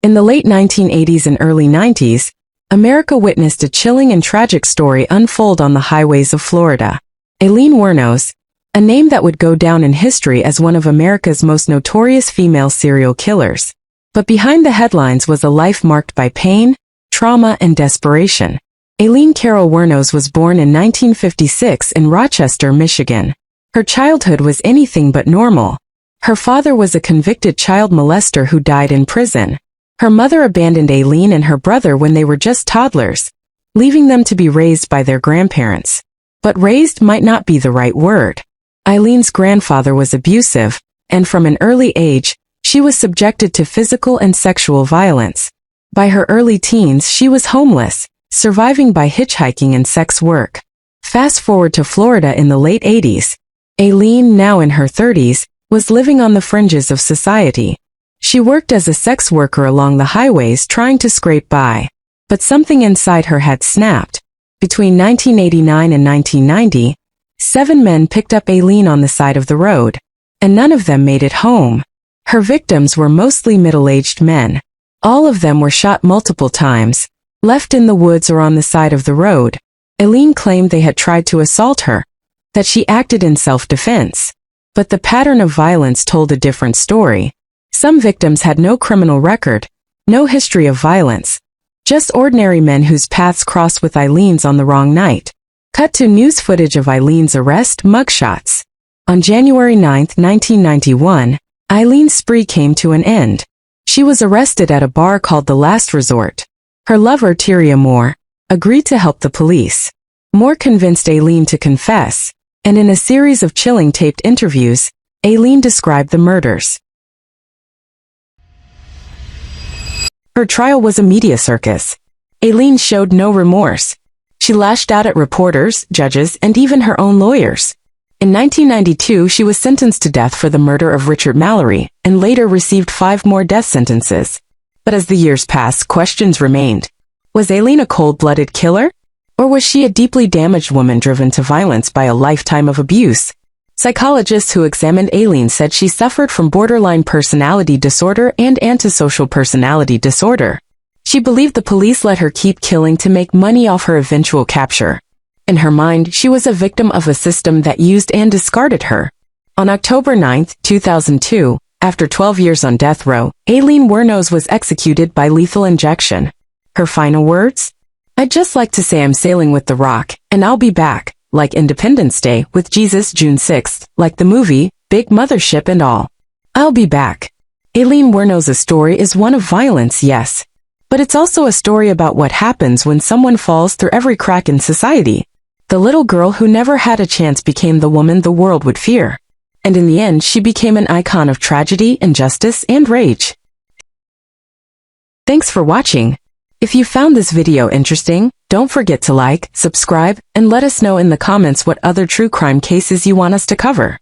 In the late 1980s and early 90s, America witnessed a chilling and tragic story unfold on the highways of Florida. Aileen Wuornos, a name that would go down in history as one of America's most notorious female serial killers. But behind the headlines was a life marked by pain, trauma, and desperation. Aileen Carol Wuornos was born in 1956 in Rochester, Michigan. Her childhood was anything but normal. Her father was a convicted child molester who died in prison. Her mother abandoned Aileen and her brother when they were just toddlers, leaving them to be raised by their grandparents. But raised might not be the right word. Aileen's grandfather was abusive, and from an early age, she was subjected to physical and sexual violence. By her early teens, she was homeless, surviving by hitchhiking and sex work. Fast forward to Florida in the late 80s. Aileen, now in her 30s, was living on the fringes of society. She worked as a sex worker along the highways trying to scrape by. But something inside her had snapped. Between 1989 and 1990, 7 men picked up Aileen on the side of the road, and none of them made it home. Her victims were mostly middle-aged men. All of them were shot multiple times, left in the woods or on the side of the road. Aileen claimed they had tried to assault her, that she acted in self-defense. But the pattern of violence told a different story. Some victims had no criminal record, no history of violence, just ordinary men whose paths crossed with Aileen's on the wrong night. Cut to news footage of Aileen's arrest mugshots. On January 9, 1991, Aileen's spree came to an end. She was arrested at a bar called The Last Resort. Her lover, Tyria Moore, agreed to help the police. Moore convinced Aileen to confess, and in a series of chilling taped interviews, Aileen described the murders. Her trial was a media circus. Aileen showed no remorse. She lashed out at reporters, judges, and even her own lawyers. In 1992, she was sentenced to death for the murder of Richard Mallory, and later received 5 more death sentences. But as the years passed, questions remained. Was Aileen a cold-blooded killer? Or was she a deeply damaged woman driven to violence by a lifetime of abuse? Psychologists who examined Aileen said she suffered from borderline personality disorder and antisocial personality disorder. She believed the police let her keep killing to make money off her eventual capture. In her mind, she was a victim of a system that used and discarded her. On October 9, 2002, after 12 years on death row, Aileen Wuornos was executed by lethal injection. Her final words? "I'd just like to say I'm sailing with the Rock, and I'll be back, like Independence Day with Jesus June 6th, like the movie, big mothership and all. I'll be back." Aileen Wuornos' story is one of violence, yes. But it's also a story about what happens when someone falls through every crack in society. The little girl who never had a chance became the woman the world would fear. And in the end, she became an icon of tragedy, injustice, and rage. Thanks for watching. If you found this video interesting, don't forget to like, subscribe, and let us know in the comments what other true crime cases you want us to cover.